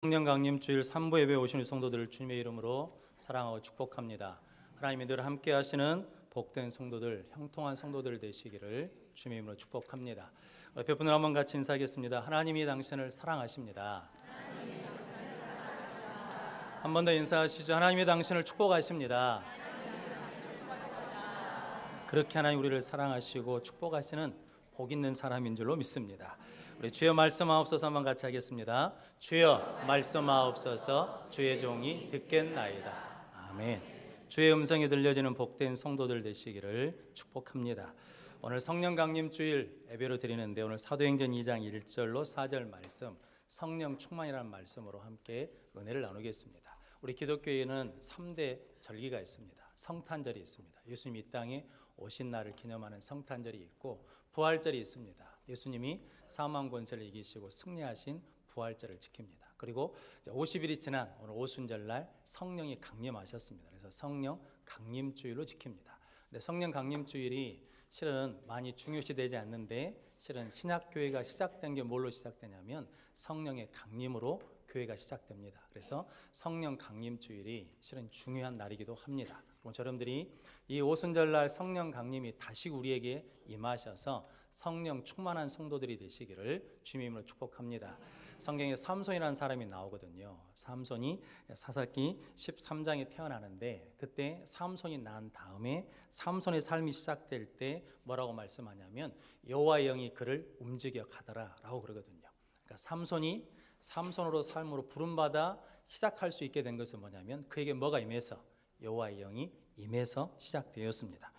성령 강림 주일 3부 예배에 오신 성도들을 주님의 이름으로 사랑하고 축복합니다. 하나님이 늘 함께 하시는 복된 성도들, 형통한 성도들 되시기를 주님의 이름으로 축복합니다. 옆에 분을 한번 같이 인사하겠습니다. 하나님이 당신을 사랑하십니다. 한 번 더 인사하시죠. 하나님이 당신을 축복하십니다. 그렇게 하나님 우리를 사랑하시고 축복하시는 복 있는 사람인 줄로 믿습니다. 우리 주여 말씀하옵소서 한번 같이 하겠습니다. 주여 말씀하옵소서, 주의 종이 듣겠나이다. 아멘. 주의 음성이 들려지는 복된 성도들 되시기를 축복합니다. 오늘 성령 강림 주일 예배로 드리는데 오늘 사도행전 2장 1절로 4절 말씀, 성령 충만이라는 말씀으로 함께 은혜를 나누겠습니다. 우리 기독교에는 3대 절기가 있습니다. 성탄절이 있습니다. 예수님이 이 땅에 오신 날을 기념하는 성탄절이 있고, 부활절이 있습니다. 예수님이 사망 권세를 이기시고 승리하신 부활절을 지킵니다. 그리고 50일이 지난 오늘 오순절날 성령이 강림하셨습니다. 그래서 성령 강림주일로 지킵니다. 근데 성령 강림주일이 실은 많이 중요시되지 않는데, 실은 신약교회가 시작된 게 뭘로 시작되냐면 성령의 강림으로 교회가 시작됩니다. 그래서 성령 강림주일이 실은 중요한 날이기도 합니다. 그럼 여러분들이 이 오순절날 성령 강림이 다시 우리에게 임하셔서 성령 충만한 성도들이 되시기를 주님의 이름으로 축복합니다. 성경에 삼손이라는 사람이 나오거든요. 삼손이 사사기 13장에 태어나는데, 그때 삼손이 난 다음에 삼손의 삶이 시작될 때 뭐라고 말씀하냐면 여호와의 영이 그를 움직여 가더라 라고 그러거든요. 그러니까 삼손으로 삶으로 부름받아 시작할 수 있게 된 것은 뭐냐면 그에게 뭐가 임해서, 여호와의 영이 임해서 시작되었습니다.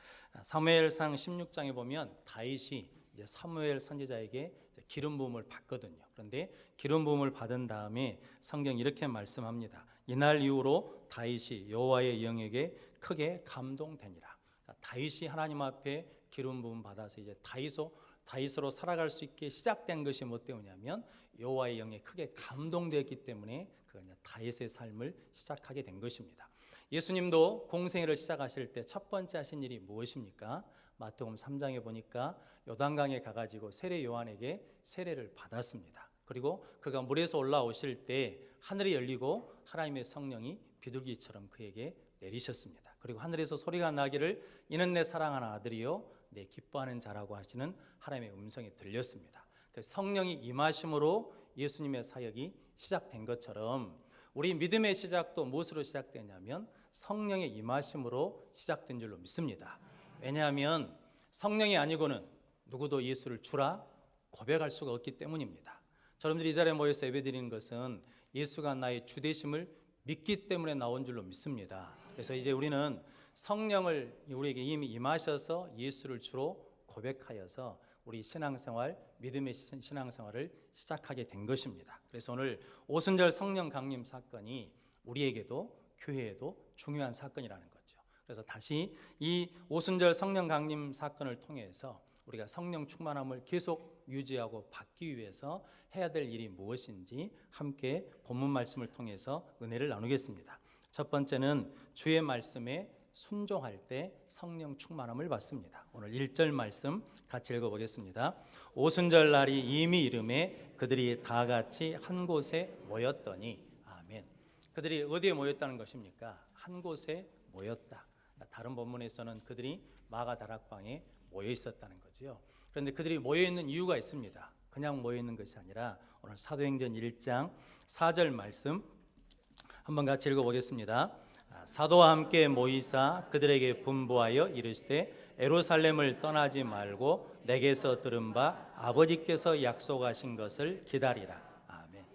사무엘상 16장에 보면 다윗이 이제 사무엘 선지자에게 기름 부음을 받거든요. 그런데 기름 부음을 받은 다음에 성경 이렇게 말씀합니다. 이날 이후로 다윗이 여호와의 영에게 크게 감동되니라. 다윗이 하나님 앞에 기름 부음 받아서 이제 다윗으로 살아갈 수 있게 시작된 것이 뭐 때문이냐면 여호와의 영에 크게 감동되었기 때문에 그가 다윗의 삶을 시작하게 된 것입니다. 예수님도 공생애를 시작하실 때 첫 번째 하신 일이 무엇입니까? 마태복음 3장에 보니까 요단강에 가가지고 세례 요한에게 세례를 받았습니다. 그리고 그가 물에서 올라오실 때 하늘이 열리고 하나님의 성령이 비둘기처럼 그에게 내리셨습니다. 그리고 하늘에서 소리가 나기를 이는 내 사랑하는 아들이요 내 기뻐하는 자라고 하시는 하나님의 음성이 들렸습니다. 성령이 임하심으로 예수님의 사역이 시작된 것처럼 우리 믿음의 시작도 무엇으로 시작되냐면 성령의 임하심으로 시작된 줄로 믿습니다. 왜냐하면 성령이 아니고는 누구도 예수를 주라 고백할 수가 없기 때문입니다. 여러분들이 이 자리에 모여서 예배드리는 것은 예수가 나의 주 되심을 믿기 때문에 나온 줄로 믿습니다. 그래서 이제 우리는 성령을 우리에게 이미 임하셔서 예수를 주로 고백하여서 우리 신앙생활, 믿음의 신앙생활을 시작하게 된 것입니다. 그래서 오늘 오순절 성령 강림 사건이 우리에게도 교회에도 중요한 사건이라는 거죠. 그래서 다시 이 오순절 성령 강림 사건을 통해서 우리가 성령 충만함을 계속 유지하고 받기 위해서 해야 될 일이 무엇인지 함께 본문 말씀을 통해서 은혜를 나누겠습니다. 첫 번째는 주의 말씀에 순종할 때 성령 충만함을 받습니다. 오늘 1절 말씀 같이 읽어보겠습니다. 오순절 날이 이미 이름에 그들이 다 같이 한 곳에 모였더니, 아멘. 그들이 어디에 모였다는 것입니까? 한 곳에 모였다. 다른 본문에서는 그들이 마가 다락방에 모여 있었다는 거죠. 그런데 그들이 모여 있는 이유가 있습니다. 그냥 모여 있는 것이 아니라 오늘 사도행전 1장 4절 말씀 한번 같이 읽어보겠습니다. 사도와 함께 모이사 그들에게 분부하여 이르시되 예루살렘을 떠나지 말고 내게서 들은 바 아버지께서 약속하신 것을 기다리라. 아멘.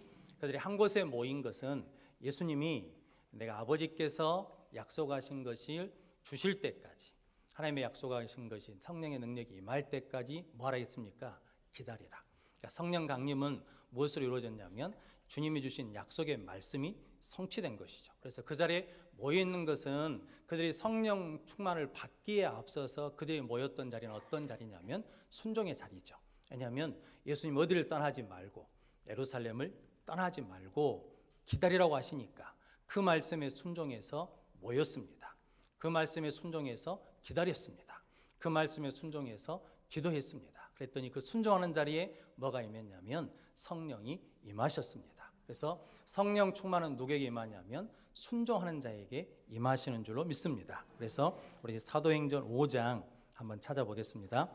그들이 한 곳에 모인 것은 예수님이 내가 아버지께서 약속하신 것을 주실 때까지, 하나님의 약속하신 것이 성령의 능력이 임할 때까지 뭐 하겠습니까? 기다리라. 그러니까 성령 강림은 무엇으로 이루어졌냐면 주님이 주신 약속의 말씀이 성취된 것이죠. 그래서 그 자리에 모여 있는 것은 그들이 성령 충만을 받기에 앞서서 그들이 모였던 자리는 어떤 자리냐면 순종의 자리죠. 왜냐하면 예수님 어디를 떠나지 말고 예루살렘을 떠나지 말고 기다리라고 하시니까 그 말씀에 순종해서 모였습니다. 그 말씀에 순종해서 기다렸습니다. 그 말씀에 순종해서 기도했습니다. 그랬더니 그 순종하는 자리에 뭐가 임했냐면 성령이 임하셨습니다. 그래서 성령 충만은 누구에게 임하냐면 순종하는 자에게 임하시는 줄로 믿습니다. 그래서 우리 사도행전 5장 한번 찾아보겠습니다.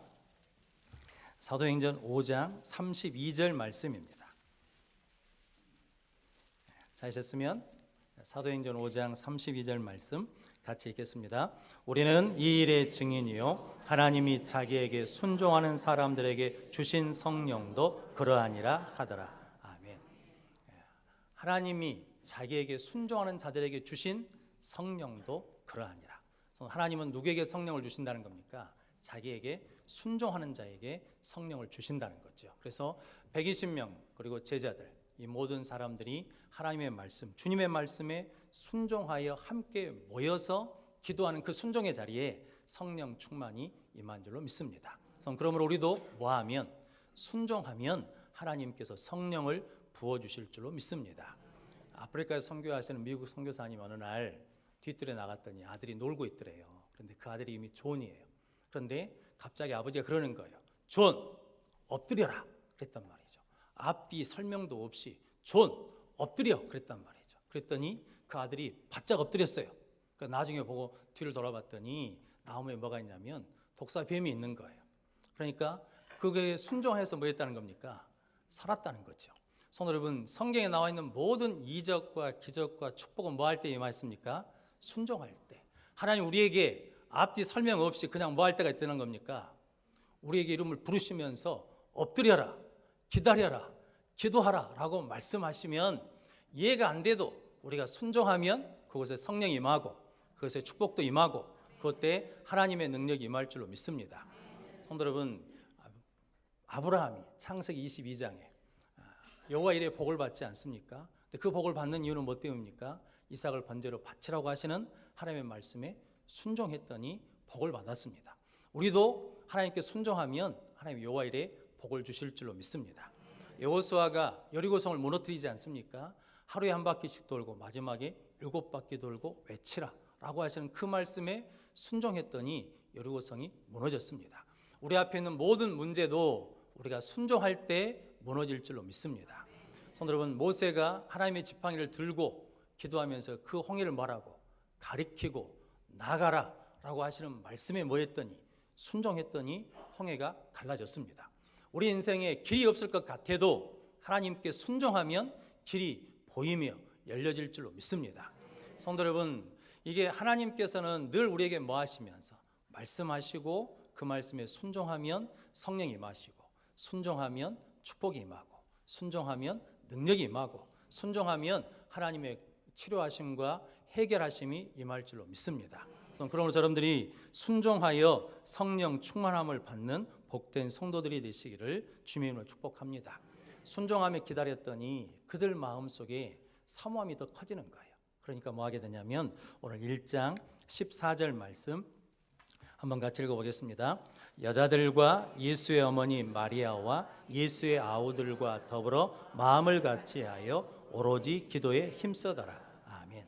사도행전 5장 32절 말씀입니다. 찾으셨으면 사도행전 5장 32절 말씀 같이 읽겠습니다. 우리는 이 일의 증인이요 하나님이 자기에게 순종하는 사람들에게 주신 성령도 그러하니라 하더라. 아멘. 하나님이 자기에게 순종하는 자들에게 주신 성령도 그러하니라. 하나님은 누구에게 성령을 주신다는 겁니까? 자기에게 순종하는 자에게 성령을 주신다는 거죠. 그래서 120명 그리고 제자들 이 모든 사람들이 하나님의 말씀, 주님의 말씀에 순종하여 함께 모여서 기도하는 그 순종의 자리에 성령 충만이 임한 줄로 믿습니다. 그러므로 우리도 뭐하면 순종하면 하나님께서 성령을 부어주실 줄로 믿습니다. 아프리카에서 선교하시는 미국 선교사님 어느 날 뒷뜰에 나갔더니 아들이 놀고 있더래요. 그런데 그 아들이 이미 존이에요. 그런데 갑자기 아버지가 그러는 거예요. 존, 엎드려라. 그랬단 말이죠. 앞뒤 설명도 없이 존, 엎드려. 그랬단 말이죠. 그랬더니 그 아들이 바짝 엎드렸어요. 나중에 보고 뒤를 돌아봤더니 나무에 뭐가 있냐면 독사뱀이 있는 거예요. 그러니까 그게 순종해서 뭐 했다는 겁니까? 살았다는 거죠. 성도 여러분, 성경에 나와 있는 모든 이적과 기적과 축복은 뭐 할 때 임하였습니까? 순종할 때. 하나님 우리에게 앞뒤 설명 없이 그냥 뭐 할 때가 있다는 겁니까? 우리에게 이름을 부르시면서 엎드려라, 기다려라, 기도하라 라고 말씀하시면 이해가 안 돼도 우리가 순종하면 그곳에 성령이 임하고 그것에 축복도 임하고 그때 하나님의 능력이 임할 줄로 믿습니다. 성도 여러분, 아브라함이 창세기 22장에 여호와 이레 복을 받지 않습니까? 그 복을 받는 이유는 뭐 때문입니까? 이삭을 번제로 바치라고 하시는 하나님의 말씀에 순종했더니 복을 받았습니다. 우리도 하나님께 순종하면 하나님 여호와 이레 복을 주실 줄로 믿습니다. 여호수아가 여리고성을 무너뜨리지 않습니까? 하루에 한 바퀴씩 돌고 마지막에 7바퀴 돌고 외치라 라고 하시는 그 말씀에 순종했더니 여리고성이 무너졌습니다. 우리 앞에 있는 모든 문제도 우리가 순종할 때 무너질 줄로 믿습니다. 성도 여러분, 모세가 하나님의 지팡이를 들고 기도하면서 그 홍해를 말하고 가리키고 나가라 라고 하시는 말씀에 뭐했더니 순종했더니 홍해가 갈라졌습니다. 우리 인생에 길이 없을 것 같아도 하나님께 순종하면 길이 보이며 열려질 줄로 믿습니다. 성도 여러분, 이게 하나님께서는 늘 우리에게 뭐 하시면서 말씀하시고 그 말씀에 순종하면 성령이 임하시고 순종하면 축복이 임하고 순종하면 능력이 임하고 순종하면 하나님의 치료하심과 해결하심이 임할 줄로 믿습니다. 그러므로 여러분들이 순종하여 성령 충만함을 받는 복된 성도들이 되시기를 주님의 이름으로 축복합니다. 순종하며 기다렸더니 그들 마음속에 사모함이 더 커지는 거예요. 그러니까 뭐 하게 되냐면 오늘 1장 14절 말씀 한번 같이 읽어보겠습니다. 여자들과 예수의 어머니 마리아와 예수의 아우들과 더불어 마음을 같이하여 오로지 기도에 힘쓰더라. 아멘.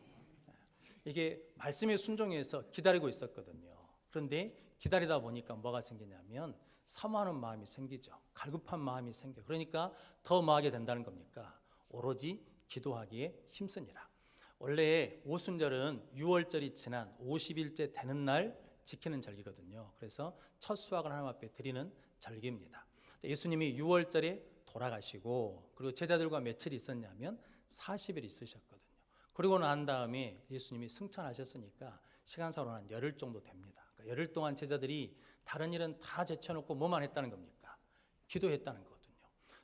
이게 말씀의 순종에서 기다리고 있었거든요. 그런데 기다리다 보니까 뭐가 생기냐면 사모하는 마음이 생기죠. 갈급한 마음이 생겨. 그러니까 더 뭐 하게 된다는 겁니까? 오로지 기도하기에 힘쓰니라. 원래 오순절은 6월절이 지난 50일째 되는 날 지키는 절기거든요. 그래서 첫 수확을 하나님 앞에 드리는 절기입니다. 예수님이 6월절에 돌아가시고 그리고 제자들과 며칠 있었냐면 40일 있으셨거든요. 그리고 난 다음에 예수님이 승천하셨으니까 시간상으로는 한 열흘 정도 됩니다. 그러니까 열흘 동안 제자들이 다른 일은 다 제쳐놓고 뭐만 했다는 겁니까? 기도했다는 거거든요.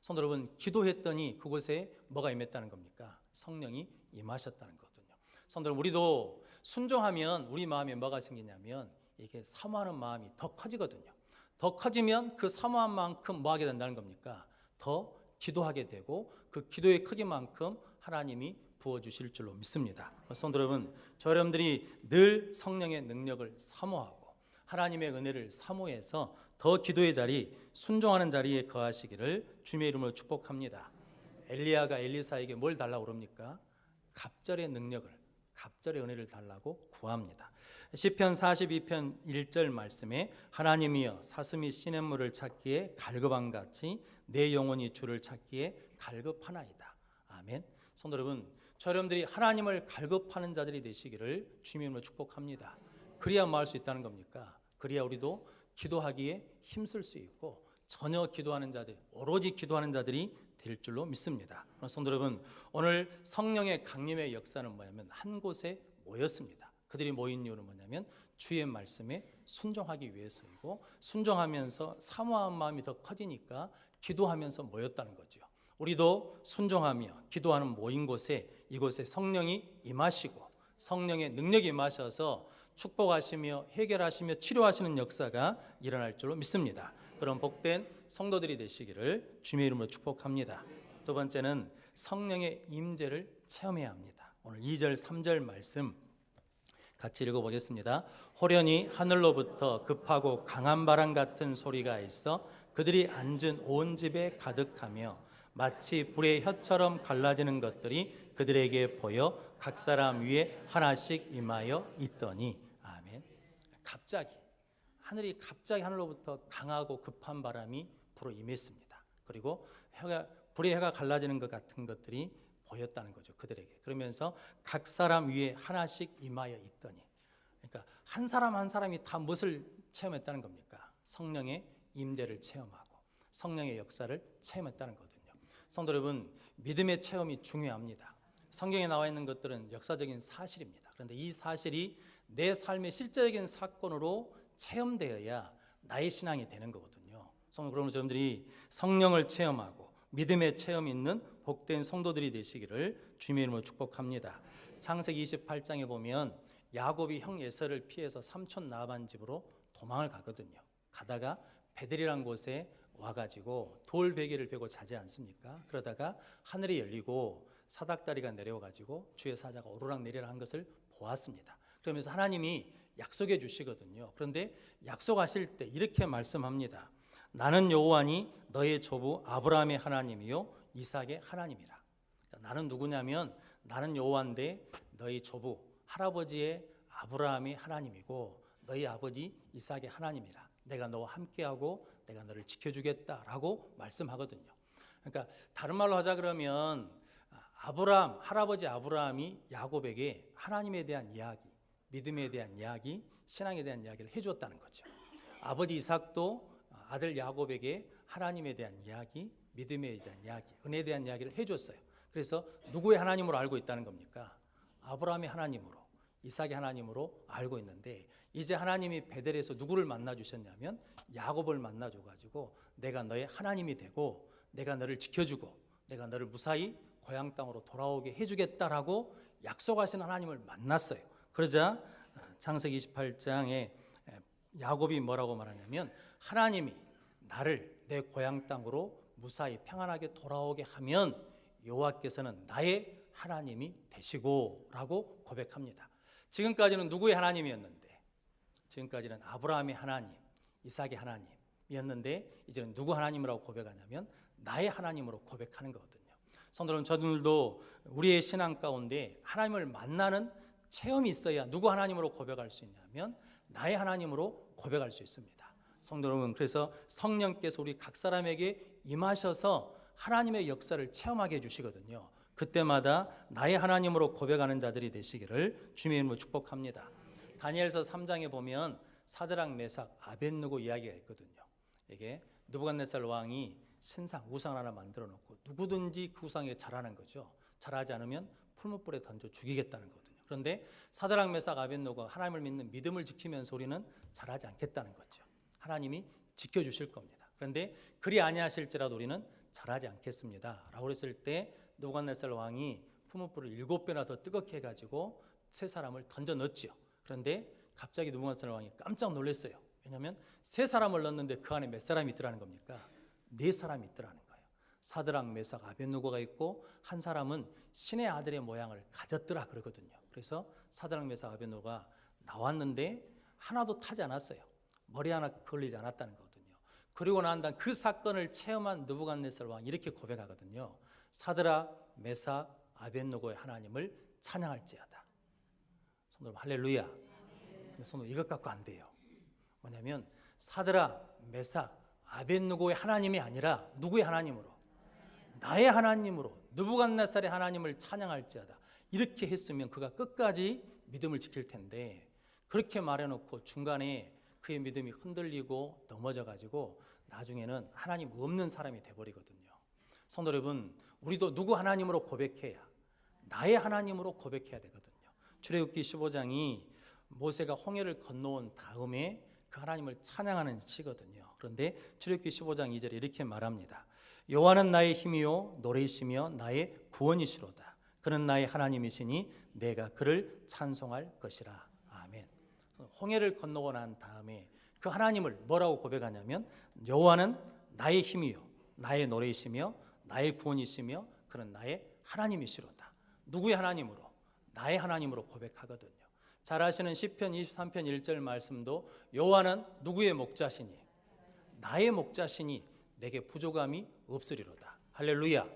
성도 여러분, 기도했더니 그곳에 뭐가 임했다는 겁니까? 성령이 임하셨다는 거거든요. 성도 여러분, 우리도 순종하면 우리 마음에 뭐가 생기냐면 이게 사모하는 마음이 더 커지거든요. 더 커지면 그 사모한 만큼 뭐 하게 된다는 겁니까? 더 기도하게 되고 그 기도의 크기만큼 하나님이 부어주실 줄로 믿습니다. 성도 여러분, 저 여러분들이 늘 성령의 능력을 사모하고 하나님의 은혜를 사모해서 더 기도의 자리, 순종하는 자리에 거하시기를 주님의 이름으로 축복합니다. 엘리야가 엘리사에게 뭘 달라고 그럽니까? 갑절의 능력을, 갑절의 은혜를 달라고 구합니다. 시편 42편 1절 말씀에 하나님이여 사슴이 시냇물을 찾기에 갈급함같이 내 영혼이 주를 찾기에 갈급하나이다. 아멘. 성도 여러분, 저 여러분들이 하나님을 갈급하는 자들이 되시기를 주님의 이름으로 축복합니다. 그래야 뭐 할 수 있다는 겁니까? 그래야 우리도 기도하기에 힘쓸 수 있고 전혀 기도하는 자들, 오로지 기도하는 자들이 될 줄로 믿습니다. 성도 여러분, 오늘 성령의 강림의 역사는 뭐냐면 한 곳에 모였습니다. 그들이 모인 이유는 뭐냐면 주의 말씀에 순종하기 위해서이고, 순종하면서 사모한 마음이 더 커지니까 기도하면서 모였다는 거죠. 우리도 순종하며 기도하는 모인 곳에, 이곳에 성령이 임하시고 성령의 능력이 임하셔서 축복하시며 해결하시며 치료하시는 역사가 일어날 줄로 믿습니다. 그런 복된 성도들이 되시기를 주님의 이름으로 축복합니다. 두 번째는 성령의 임재를 체험해야 합니다. 오늘 2절 3절 말씀 같이 읽어보겠습니다. 호련히 하늘로부터 급하고 강한 바람 같은 소리가 있어 그들이 앉은 온 집에 가득하며 마치 불의 혀처럼 갈라지는 것들이 그들에게 보여 각 사람 위에 하나씩 임하여 있더니. 아멘. 갑자기 하늘로부터 강하고 급한 바람이 불어 임했습니다. 그리고 불의 혀가 갈라지는 것 같은 것들이 보였다는 거죠, 그들에게. 그러면서 각 사람 위에 하나씩 임하여 있더니, 그러니까 한 사람 한 사람이 다 무엇을 체험했다는 겁니까? 성령의 임재를 체험하고 성령의 역사를 체험했다는 거거든요. 성도 여러분, 믿음의 체험이 중요합니다. 성경에 나와 있는 것들은 역사적인 사실입니다. 그런데 이 사실이 내 삶의 실제적인 사건으로 체험되어야 나의 신앙이 되는 거거든요. 그러면 여러분들이 성령을 체험하고 믿음의 체험이 있는 복된 성도들이 되시기를 주님의 이름으로 축복합니다. 창세기 28장에 보면 야곱이 형 에서를 피해서 삼촌 라반 집으로 도망을 가거든요. 가다가 베델이라는 곳에 와가지고 돌 베개를 베고 자지 않습니까? 그러다가 하늘이 열리고 사닥다리가 내려와가지고 주의 사자가 오르락 내리락 한 것을 보았습니다. 그러면서 하나님이 약속해 주시거든요. 그런데 약속하실 때 이렇게 말씀합니다. 나는 여호와니 너의 조부 아브라함의 하나님이요 이삭의 하나님이라. 나는 누구냐면 나는 여호와인데 너희 조부 할아버지의 아브라함이 하나님이고 너희 아버지 이삭의 하나님이라. 내가 너와 함께하고 내가 너를 지켜주겠다라고 말씀하거든요. 그러니까 다른 말로 하자 그러면 할아버지 아브라함이 야곱에게 하나님에 대한 이야기, 믿음에 대한 이야기, 신앙에 대한 이야기를 해주었다는 거죠. 아버지 이삭도 아들 야곱에게 하나님에 대한 이야기, 믿음에 대한 이야기, 은혜에 대한 이야기를 해줬어요. 그래서 누구의 하나님으로 알고 있다는 겁니까? 아브라함의 하나님으로, 이삭의 하나님으로 알고 있는데, 이제 하나님이 베델에서 누구를 만나 주셨냐면 야곱을 만나 줘가지고 내가 너의 하나님이 되고 내가 너를 지켜주고 내가 너를 무사히 고향 땅으로 돌아오게 해주겠다라고 약속하신 하나님을 만났어요. 그러자 창세기 28장에 야곱이 뭐라고 말하냐면 하나님이 나를 내 고향 땅으로 무사히 평안하게 돌아오게 하면 여호와께서는 나의 하나님이 되시고 라고 고백합니다. 지금까지는 누구의 하나님이었는데, 지금까지는 아브라함의 하나님, 이삭의 하나님이었는데 이제는 누구 하나님이라고 고백하냐면 나의 하나님으로 고백하는 거거든요. 성도 여러분, 저들도 우리의 신앙 가운데 하나님을 만나는 체험이 있어야 누구 하나님으로 고백할 수 있냐면 나의 하나님으로 고백할 수 있습니다. 성도 여러분, 그래서 성령께서 우리 각 사람에게 임하셔서 하나님의 역사를 체험하게 해주시거든요. 그때마다 나의 하나님으로 고백하는 자들이 되시기를 주님의 이름으로 축복합니다. 다니엘서 3장에 보면 사드락 메삭 아벳느고 이야기가 있거든요. 이게 느부갓네살 왕이 신상 우상 하나 만들어 놓고 누구든지 그 우상에 절하는 거죠. 절하지 않으면 풀무불에 던져 죽이겠다는 거거든요. 그런데 사드락 메삭 아벳느고가 하나님을 믿는 믿음을 지키면서 우리는 절하지 않겠다는 거죠. 하나님이 지켜주실 겁니다. 그런데 그리 아니하실지라도 우리는 절하지 않겠습니다 라고 했을 때 느부갓네살 왕이 풀무불을 7배나 더 뜨겁게 해가지고 세 사람을 던져 넣었죠. 그런데 갑자기 느부갓네살 왕이 깜짝 놀랐어요. 왜냐하면 세 사람을 넣었는데 그 안에 몇 사람이 있더라는 겁니까? 4사람이 있더라는 거예요. 사드락 메삭 아벳느고가 있고 한 사람은 신의 아들의 모양을 가졌더라 그러거든요. 그래서 사드락 메삭 아벳느고가 나왔는데 하나도 타지 않았어요. 머리 하나 걸리지 않았다는 거거든요. 그리고 난 다음 그 사건을 체험한 느부갓네살 왕이 이렇게 고백하거든요. 사드락 메삭 아벳느고의 하나님을 찬양할지어다. 손으로 할렐루야. 근데 손으로 이것 갖고 안 돼요. 뭐냐면 사드락 메삭 아벳느고의 하나님이 아니라 누구의 하나님으로? 나의 하나님으로, 느부갓네살이 하나님을 찬양할지어다 이렇게 했으면 그가 끝까지 믿음을 지킬 텐데 그렇게 말해놓고 중간에 그의 믿음이 흔들리고 넘어져가지고 나중에는 하나님 없는 사람이 돼버리거든요. 성도 여러분, 우리도 누구 하나님으로 고백해야 나의 하나님으로 고백해야 되거든요. 출애굽기 15장이 모세가 홍해를 건너온 다음에 그 하나님을 찬양하는 시거든요. 그런데 출애굽기 15장 2절에 이렇게 말합니다. 여호와는 나의 힘이요 노래이시며 나의 구원이시로다. 그는 나의 하나님이시니 내가 그를 찬송할 것이라. 아멘. 홍해를 건너고 난 다음에 그 하나님을 뭐라고 고백하냐면 여호와는 나의 힘이요 나의 노래이시며 나의 구원이시며 그는 나의 하나님이시로다. 누구의 하나님으로? 나의 하나님으로 고백하거든요. 잘 아시는 시편 23편 1절 말씀도 여호와는 누구의 목자시니? 나의 목자시니 내게 부족함이 없으리로다. 할렐루야.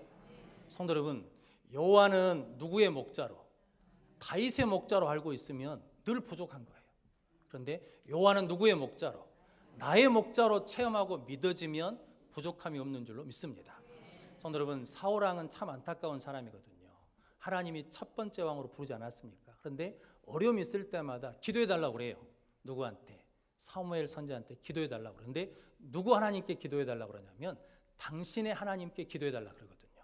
성도 여러분, 여호와는 누구의 목자로? 다윗의 목자로 알고 있으면 늘 부족한 거예요. 그런데 여호와는 누구의 목자로? 나의 목자로 체험하고 믿어지면 부족함이 없는 줄로 믿습니다. 성도 여러분, 사울왕은 참 안타까운 사람이거든요. 하나님이 첫 번째 왕으로 부르지 않았습니까? 그런데 어려움이 있을 때마다 기도해달라고 그래요. 누구한테? 사무엘 선지자한테 기도해달라고 그러는데 누구 하나님께 기도해달라고 그러냐면 당신의 하나님께 기도해달라고 그러거든요.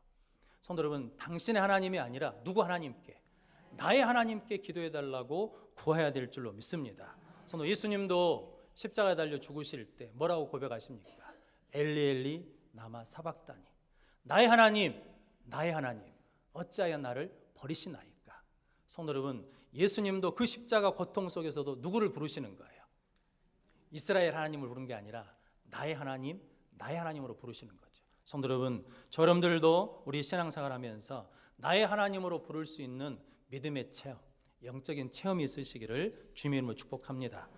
성도 여러분, 당신의 하나님이 아니라 누구 하나님께? 나의 하나님께 기도해달라고 구해야 될 줄로 믿습니다. 성도, 예수님도 십자가에 달려 죽으실 때 뭐라고 고백하십니까? 엘리 나마 사박다니. 나의 하나님, 나의 하나님, 어찌하여 나를 버리시나이까? 성도 여러분, 예수님도 그 십자가 고통 속에서도 누구를 부르시는 거예요? 이스라엘 하나님을 부른 게 아니라 나의 하나님, 나의 하나님으로 부르시는 거죠. 성도 여러분, 저여러분들도 우리 신앙생활 하면서 나의 하나님으로 부를 수 있는 믿음의 체험, 영적인 체험이 있으시기를 주님의 이름으로 축복합니다.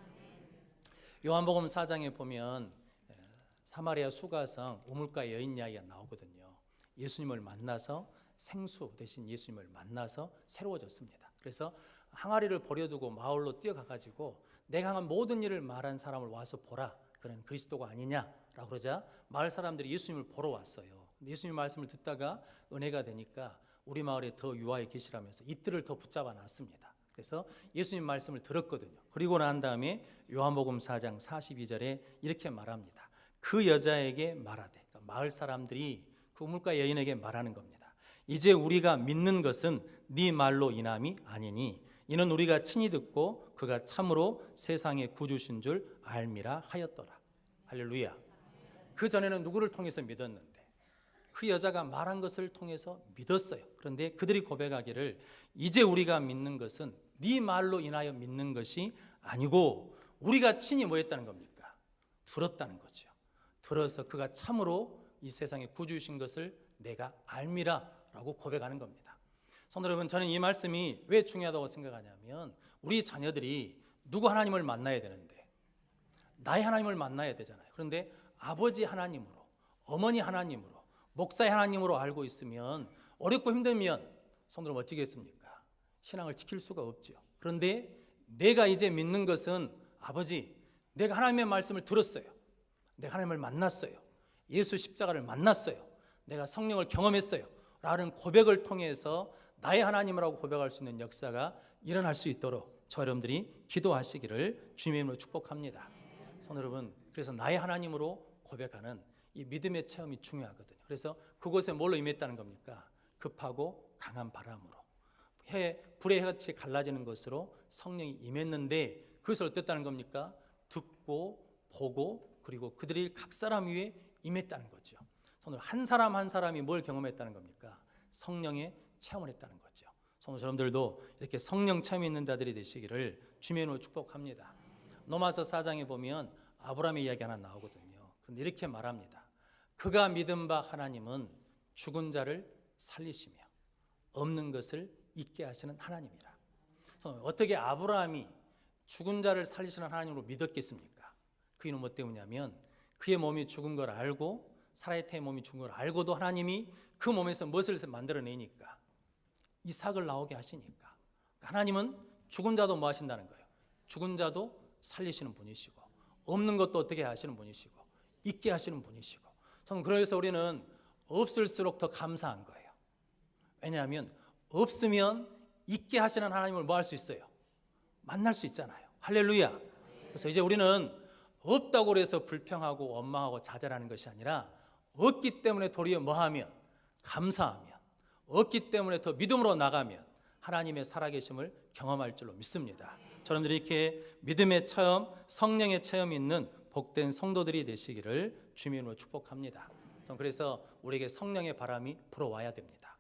요한복음 4장에 보면 사마리아 수가성 우물가 여인 이야기가 나오거든요. 예수님을 만나서 생수 대신 예수님을 만나서 새로워졌습니다. 그래서 항아리를 버려두고 마을로 뛰어가가지고 내가 한 모든 일을 말한 사람을 와서 보라. 그는 그리스도가 아니냐라고 그러자 마을 사람들이 예수님을 보러 왔어요. 예수님 말씀을 듣다가 은혜가 되니까 우리 마을에 더 유하에 계시라면서 이틀을 더 붙잡아 놨습니다. 그래서 예수님 말씀을 들었거든요. 그리고 난 다음에 요한복음 4장 42절에 이렇게 말합니다. 그 여자에게 말하되, 그러니까 마을 사람들이 그 우물가 여인에게 말하는 겁니다. 이제 우리가 믿는 것은 네 말로 인함이 아니니 이는 우리가 친히 듣고 그가 참으로 세상의 구주신 줄 알미라 하였더라. 할렐루야. 그 전에는 누구를 통해서 믿었는데 그 여자가 말한 것을 통해서 믿었어요. 그런데 그들이 고백하기를 이제 우리가 믿는 것은 네 말로 인하여 믿는 것이 아니고 우리가 친히 뭐 했다는 겁니까? 들었다는 거죠. 들어서 그가 참으로 이 세상에 구주신 것을 내가 알미라 라고 고백하는 겁니다. 성도 여러분, 저는 이 말씀이 왜 중요하다고 생각하냐면 우리 자녀들이 누구 하나님을 만나야 되는데 나의 하나님을 만나야 되잖아요. 그런데 아버지 하나님으로, 어머니 하나님으로, 목사의 하나님으로 알고 있으면 어렵고 힘들면 성도 여러분 어떻게 했습니까? 신앙을 지킬 수가 없죠. 그런데 내가 이제 믿는 것은 아버지, 내가 하나님의 말씀을 들었어요. 내가 하나님을 만났어요. 예수 십자가를 만났어요. 내가 성령을 경험했어요. 라는 고백을 통해서 나의 하나님이라고 고백할 수 있는 역사가 일어날 수 있도록 저 여러분들이 기도하시기를 주님의 이름으로 축복합니다. 성도 여러분, 그래서 나의 하나님으로 고백하는 이 믿음의 체험이 중요하거든요. 그래서 그곳에 뭘로 임했다는 겁니까? 급하고 강한 바람으로 불의 햇빛이 갈라지는 것으로 성령이 임했는데 그것을 어땠다는 겁니까? 듣고 보고 그리고 그들이 각 사람 위에 임했다는 거죠. 한 사람 한 사람이 뭘 경험했다는 겁니까? 성령의 체험을 했다는 거죠. 여러분들도 이렇게 성령 체험이 있는 자들이 되시기를 주님의 이름으로 축복합니다. 로마서 4장에 보면 아브라함의 이야기 하나 나오거든요. 그런데 이렇게 말합니다. 그가 믿은 바 하나님은 죽은 자를 살리시며 없는 것을 있게 하시는 하나님이라. 어떻게 아브라함이 죽은 자를 살리시는 하나님으로 믿었겠습니까? 그 이유는 뭐 때문이냐면 그의 몸이 죽은 걸 알고 사라의 몸이 죽은 걸 알고도 하나님이 그 몸에서 무엇을 만들어내니까 이삭을 나오게 하시니까 하나님은 죽은 자도 뭐 하신다는 거예요? 죽은 자도 살리시는 분이시고 없는 것도 어떻게 하시는 분이시고 있게 하시는 분이시고 그래서 우리는 없을수록 더 감사한 거예요. 왜냐하면 없으면 있게 하시는 하나님을 뭐 할 수 있어요? 만날 수 있잖아요. 할렐루야. 그래서 이제 우리는 없다고 해서 불평하고 원망하고 좌절하는 것이 아니라 없기 때문에 도리어 뭐하면? 감사하면, 없기 때문에 더 믿음으로 나가면 하나님의 살아계심을 경험할 줄로 믿습니다. 저러분들이 이렇게 믿음의 체험, 성령의 체험이 있는 복된 성도들이 되시기를 주님의 이름으로 축복합니다. 그래서 우리에게 성령의 바람이 불어와야 됩니다.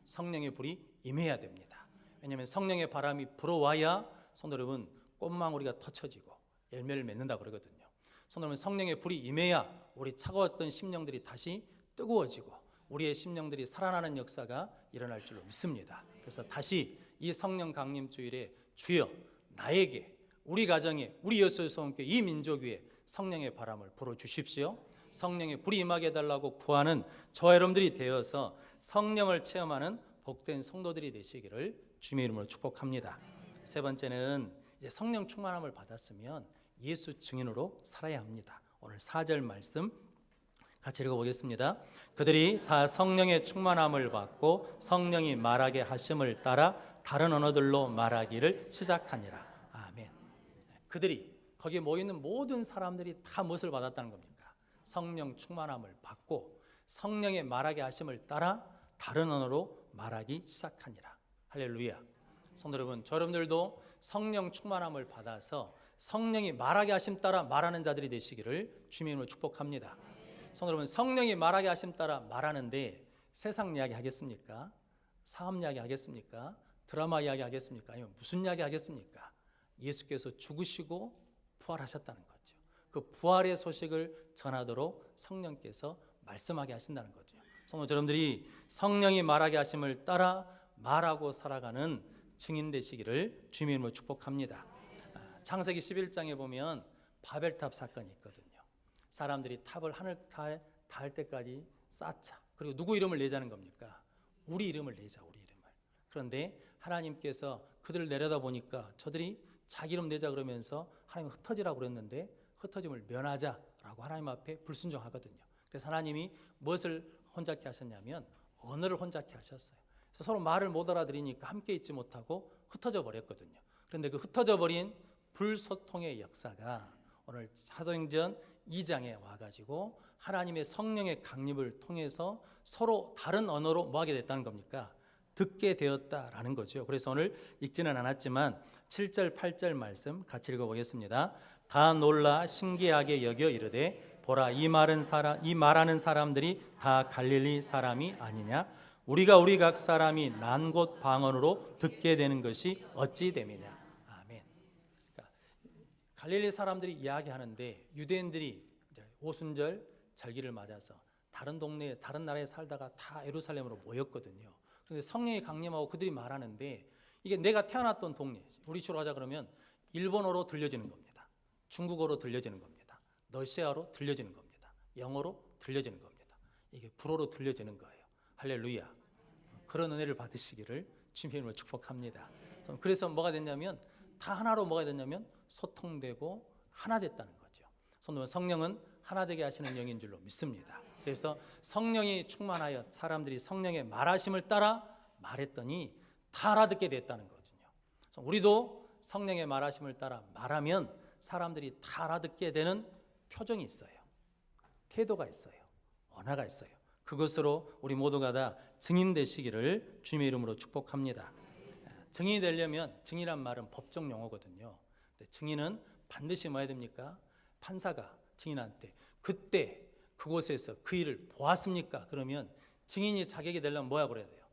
성령의 불이 임해야 됩니다. 왜냐하면 성령의 바람이 불어와야 성도 여러분 꽃망울이가 터쳐지고 열매를 맺는다 그러거든요. 성도 여러분 성령의 불이 임해야 우리 차가웠던 심령들이 다시 뜨거워지고 우리의 심령들이 살아나는 역사가 일어날 줄로 믿습니다. 그래서 다시 이 성령 강림 주일에 주여 나에게 우리 가정에 우리 여수소원교회 이 민족 위에 성령의 바람을 불어주십시오. 성령의 불이 임하게 해달라고 구하는 저와 여러분들이 되어서 성령을 체험하는 복된 성도들이 되시기를 주님의 이름으로 축복합니다. 세 번째는 이제 성령 충만함을 받았으면 예수 증인으로 살아야 합니다. 오늘 4절 말씀 같이 읽어보겠습니다. 그들이 다 성령의 충만함을 받고 성령이 말하게 하심을 따라 다른 언어들로 말하기를 시작하니라. 아멘. 그들이 거기에 모이는 모든 사람들이 다 무엇을 받았다는 겁니까? 성령 충만함을 받고 성령의 말하게 하심을 따라 다른 언어로 말하기 시작하니라. 할렐루야. 성도 여러분, 여러분들도 성령 충만함을 받아서 성령이 말하게 하심 따라 말하는 자들이 되시기를 주님의 이름으로 축복합니다. 성도 여러분, 성령이 말하게 하심 따라 말하는데 세상 이야기 하겠습니까? 사업 이야기 하겠습니까? 드라마 이야기 하겠습니까? 아니면 무슨 이야기 하겠습니까? 예수께서 죽으시고 부활하셨다는 거죠. 그 부활의 소식을 전하도록 성령께서 말씀하게 하신다는 거죠. 성도 여러분들이 성령이 말하게 하심을 따라 말하고 살아가는 증인 되시기를 주님의 이름으로 축복합니다. 창세기 11장에 보면 바벨탑 사건이 있거든요. 사람들이 탑을 하늘에 닿을 때까지 쌓자. 그리고 누구 이름을 내자는 겁니까? 우리 이름을 내자, 우리 이름을. 그런데 하나님께서 그들을 내려다 보니까 저들이 자기 이름 내자 그러면서 하나님 흩어지라고 그랬는데 흩어짐을 면하자라고 하나님 앞에 불순종하거든요. 그래서 하나님이 무엇을 혼잡케 하셨냐면 언어를 혼잡케 하셨어요. 그래서 서로 말을 못 알아들으니까 함께 있지 못하고 흩어져 버렸거든요. 그런데 그 흩어져 버린 불소통의 역사가 오늘 사도행전 2장에 와가지고 하나님의 성령의 강림을 통해서 서로 다른 언어로 뭐하게 됐다는 겁니까? 듣게 되었다라는 거죠. 그래서 오늘 읽지는 않았지만 7절 8절 말씀 같이 읽어보겠습니다. 다 놀라 신기하게 여겨 이르되 보라 이 말하는 사람들이 다 갈릴리 사람이 아니냐? 우리가 우리 각 사람이 난 곳 방언으로 듣게 되는 것이 어찌 됨이냐? 아멘. 그러니까 갈릴리 사람들이 이야기하는데 유대인들이 오순절 절기를 맞아서 다른 동네 다른 나라에 살다가 다 예루살렘으로 모였거든요. 그런데 성령이 강림하고 그들이 말하는데 이게 내가 태어났던 동네, 우리 주로 하자 그러면 일본어로 들려지는 겁니다. 중국어로 들려지는 겁니다. 러시아로 들려지는 겁니다. 영어로 들려지는 겁니다. 이게 불어로 들려지는 거예요. 할렐루야. 그런 은혜를 받으시기를 주님의 이름으로 축복합니다. 그래서 뭐가 됐냐면 다 하나로 뭐가 됐냐면 소통되고 하나 됐다는 거죠. 성령은 하나 되게 하시는 영인 줄로 믿습니다. 그래서 성령이 충만하여 사람들이 성령의 말하심을 따라 말했더니 다 알아듣게 됐다는 거거든요. 우리도 성령의 말하심을 따라 말하면 사람들이 다 알아듣게 되는 표정이 있어요. 태도가 있어요. 언어가 있어요. 그것으로 우리 모두가 다 증인 되시기를 주님의 이름으로 축복합니다. 증인이 되려면 증인이란 말은 법정 용어거든요. 근데 증인은 반드시 뭐 해야 됩니까? 판사가 증인한테 그때 그곳에서 그 일을 보았습니까? 그러면 증인이 자격이 되려면 뭐야 그래야 돼요?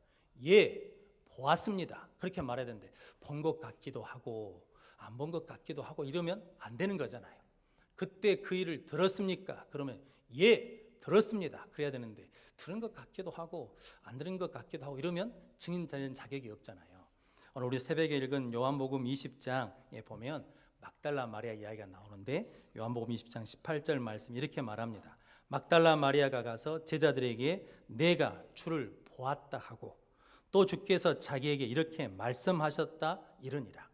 예, 보았습니다. 그렇게 말해야 되는데 본 것 같기도 하고 안 본 것 같기도 하고 이러면 안 되는 거잖아요. 그때 그 일을 들었습니까? 그러면 예, 들었습니다. 그래야 되는데 들은 것 같기도 하고 안 들은 것 같기도 하고 이러면 증인 되는 자격이 없잖아요. 오늘 우리 새벽에 읽은 요한복음 20장에 보면 막달라 마리아 이야기가 나오는데 요한복음 20장 18절 말씀 이렇게 말합니다. 막달라 마리아가 가서 제자들에게 내가 주를 보았다 하고 또 주께서 자기에게 이렇게 말씀하셨다 이르니라.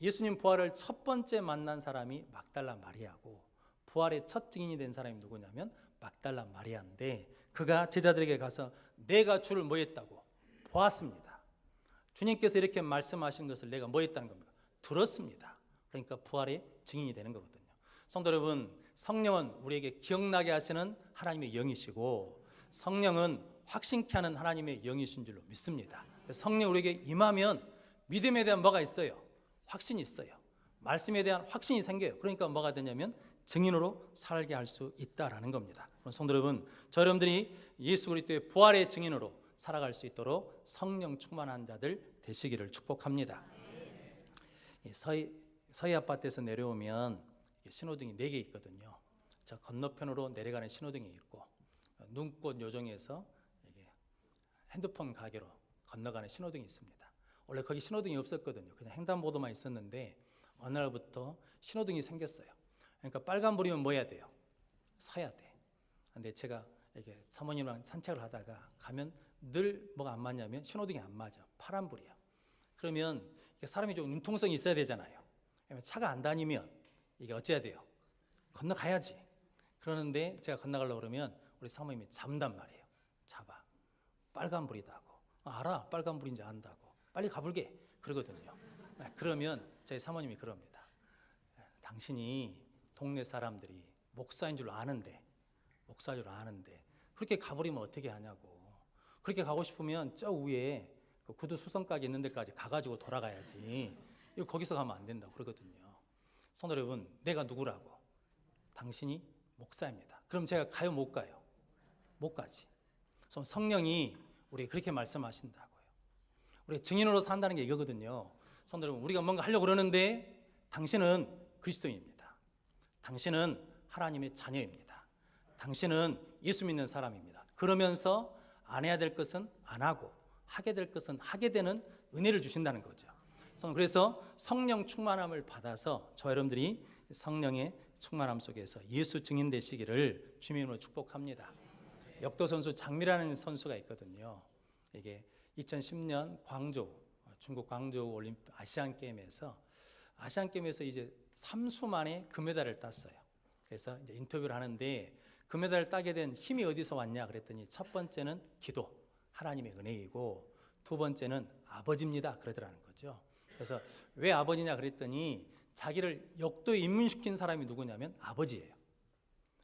예수님 부활을 첫 번째 만난 사람이 막달라 마리아고 부활의 첫 증인이 된 사람이 누구냐면 막달라 마리아인데 그가 제자들에게 가서 내가 주를 뭐 했다고? 보았습니다. 주님께서 이렇게 말씀하신 것을 내가 뭐 했다는 겁니까? 들었습니다. 그러니까 부활의 증인이 되는 거거든요. 성도 여러분, 성령은 우리에게 기억나게 하시는 하나님의 영이시고 성령은 확신케 하는 하나님의 영이신 줄로 믿습니다. 성령 우리에게 임하면 믿음에 대한 뭐가 있어요? 확신이 있어요. 말씀에 대한 확신이 생겨요. 그러니까 뭐가 되냐면 증인으로 살게 할 수 있다라는 겁니다. 성도 여러분, 저 여러분들이 예수 그리스도의 부활의 증인으로 살아갈 수 있도록 성령 충만한 자들 되시기를 축복합니다. 서해 아파트에서 내려오면 신호등이 4개 있거든요. 저 건너편으로 내려가는 신호등이 있고 눈꽃 요정에서 핸드폰 가게로 건너가는 신호등이 있습니다. 원래 거기 신호등이 없었거든요. 그냥 횡단보도만 있었는데 어느 날부터 신호등이 생겼어요. 그러니까 빨간불이면 뭐 해야 돼요? 서야 돼. 근데 제가 이렇게 사모님이랑 산책을 하다가 가면 늘 뭐가 안 맞냐면 신호등이 안 맞아. 파란불이야. 그러면 사람이 좀 융통성이 있어야 되잖아요. 차가 안 다니면 이게 어찌해야 돼요? 건너가야지. 그러는데 제가 건너가려고 그러면 우리 사모님이 잡단 말이에요. 잡아. 빨간불이다 하고. 알아. 빨간불인지 안다고. 빨리 가불게. 그러거든요. 그러면 저희 사모님이 그럽니다. 당신이 동네 사람들이 목사인 줄 아는데 그렇게 가버리면 어떻게 하냐고. 그렇게 가고 싶으면 저 위에 그 구두 수성가게 있는 데까지 가가지고 돌아가야지. 이거 거기서 가면 안 된다고 그러거든요. 성도 여러분, 내가 누구라고? 당신이 목사입니다. 그럼 제가 가요, 못 가요? 못 가지. 성령이 우리 그렇게 말씀하신다고요. 우리 증인으로 산다는 게 이거거든요. 성도 여러분, 우리가 뭔가 하려고 그러는데 당신은 그리스도인입니다. 당신은 하나님의 자녀입니다. 당신은 예수 믿는 사람입니다. 그러면서 안 해야 될 것은 안 하고 하게 될 것은 하게 되는 은혜를 주신다는 거죠. 그래서 성령 충만함을 받아서 저 여러분들이 성령의 충만함 속에서 예수 증인 되시기를 주님으로 축복합니다. 역도 선수 장미라는 선수가 있거든요. 이게 2010년 중국 광저우 올림픽 아시안 게임에서 이제 3수 만에 금메달을 땄어요. 그래서 이제 인터뷰를 하는데 금메달을 따게 된 힘이 어디서 왔냐 그랬더니 첫 번째는 기도, 하나님의 은혜이고 두 번째는 아버지입니다. 그러더라는 거죠. 그래서 왜 아버지냐 그랬더니 자기를 역도에 입문시킨 사람이 누구냐면 아버지예요.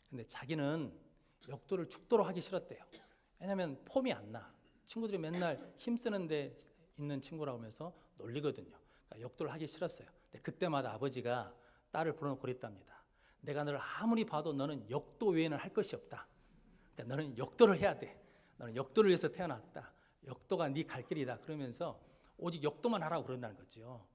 근데 자기는 역도를 죽도록 하기 싫었대요. 왜냐하면 폼이 안 나. 친구들이 맨날 힘쓰는데 있는 친구라고 하면서 놀리거든요. 그러니까 역도를 하기 싫었어요. 근데 그때마다 아버지가 딸을 불러놓고 그랬답니다. 내가 너를 아무리 봐도 너는 역도 외에는 할 것이 없다. 그러니까 너는 역도를 해야 돼. 너는 역도를 위해서 태어났다. 역도가 네 갈 길이다. 그러면서 오직 역도만 하라고 그런다는 거죠.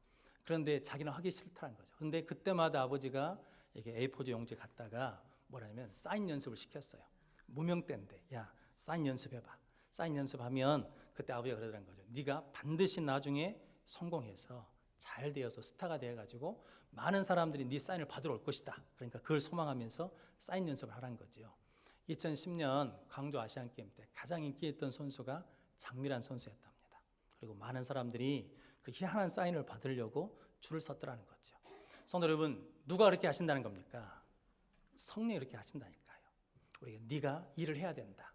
그런데 자기는 하기 싫다는 거죠. 그런데 그때마다 아버지가 이렇게 A4지 용지 갖다가 뭐라냐면 사인 연습을 시켰어요. 무명 때인데 야 사인 연습해봐. 사인 연습하면 그때 아버지가 그러더라는 거죠. 네가 반드시 나중에 성공해서 잘 되어서 스타가 되어가지고 많은 사람들이 네 사인을 받으러 올 것이다. 그러니까 그걸 소망하면서 사인 연습을 하라는 거죠. 2010년 광주 아시안게임 때 가장 인기 있던 선수가 장미란 선수였답니다. 그리고 많은 사람들이 그 희한한 사인을 받으려고 줄을 섰더라는 거죠. 성도 여러분, 누가 그렇게 하신다는 겁니까? 성령이 그렇게 하신다니까요. 우리가 네가 일을 해야 된다.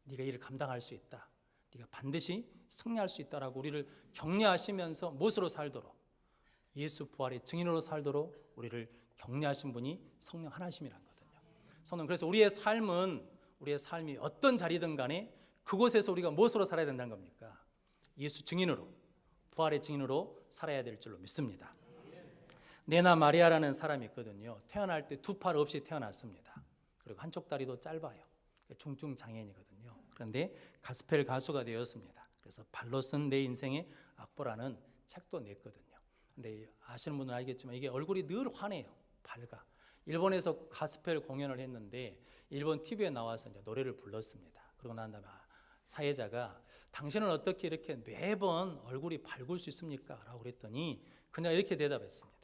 네가 일을 감당할 수 있다. 네가 반드시 승리할 수 있다라고 우리를 격려하시면서 무엇으로 살도록 예수 부활의 증인으로 살도록 우리를 격려하신 분이 성령 하나님이란 거거든요. 성령 그래서 우리의 삶이 어떤 자리든 간에 그곳에서 우리가 무엇으로 살아야 된다는 겁니까? 예수 증인으로 부활의 증인으로 살아야 될 줄로 믿습니다. 네나 마리아라는 사람이 있거든요. 태어날 때 두 팔 없이 태어났습니다. 그리고 한쪽 다리도 짧아요. 중증 장애인이거든요. 그런데 가스펠 가수가 되었습니다. 그래서 발로 쓴 내 인생의 악보라는 책도 냈거든요. 근데 아시는 분은 알겠지만 이게 얼굴이 늘 환해요. 밝아. 일본에서 가스펠 공연을 했는데 일본 TV에 나와서 이제 노래를 불렀습니다. 그러고 난 다음에 사회자가 당신은 어떻게 이렇게 매번 얼굴이 밝을 수 있습니까? 라고 그랬더니 그냥 이렇게 대답했습니다.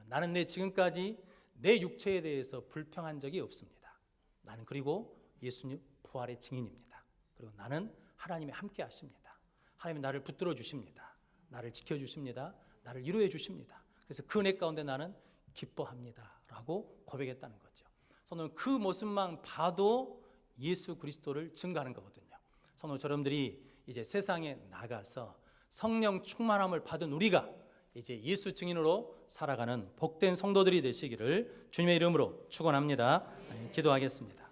나는 지금까지 내 육체에 대해서 불평한 적이 없습니다. 나는 그리고 예수님 부활의 증인입니다. 그리고 나는 하나님이 함께 하십니다. 하나님이 나를 붙들어 주십니다. 나를 지켜 주십니다. 나를 위로해 주십니다. 그래서 그 은혜 가운데 나는 기뻐합니다. 라고 고백했다는 거죠. 저는 그 모습만 봐도 예수 그리스도를 증거하는 거거든요. 저는 여러분들이 이제 세상에 나가서 성령 충만함을 받은 우리가 이제 예수 증인으로 살아가는 복된 성도들이 되시기를 주님의 이름으로 축원합니다. 기도하겠습니다.